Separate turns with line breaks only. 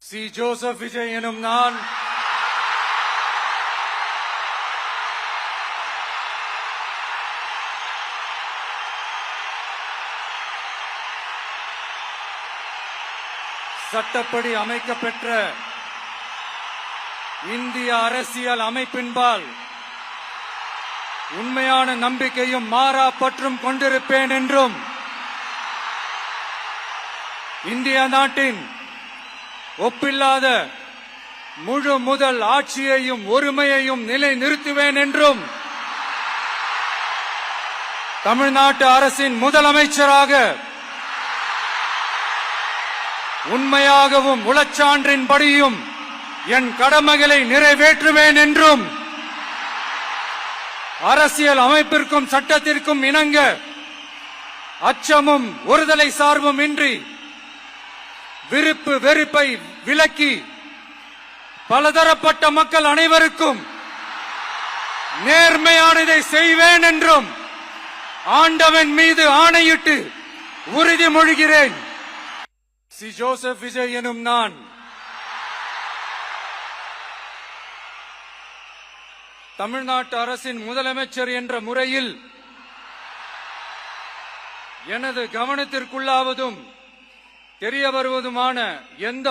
C. Joseph Vijay எனும் நான் சட்டப்படி அமைக்கப்பெற்ற இந்திய அரசியல் அமைப்பின்பால் உண்மையான நம்பிக்கையும் மாறா பற்றும் கொண்டிருப்பேன் என்றும் இந்திய நாட்டின் ஒப்பில்லாத முழு முதல் ஆட்சியையும் ஒருமையையும் நிலைநிறுத்துவேன் என்றும் தமிழ்நாட்டு அரசின் முதலமைச்சராக உண்மையாகவும் உளச்சான்றின்படியும் என் கடமைகளை நிறைவேற்றுவேன் என்றும் அரசியல் அமைப்பிற்கும் சட்டத்திற்கும் இணங்க அச்சமும் ஒருதலை சார்பும் இன்றி விருப்பு வெறுப்பை விலக்கி பலதரப்பட்ட மக்கள் அனைவருக்கும் நேர்மையானதை செய்வேன் என்றும் ஆண்டவன் மீது ஆணையிட்டு உறுதிமொழிகிறேன். சி. ஜோசப் விஜய் எனும் நான் தமிழ்நாட்டு அரசின் முதலமைச்சர் என்ற முறையில் எனது கவனத்திற்குள்ளாவதும் தெரிய வருவதுமான எந்த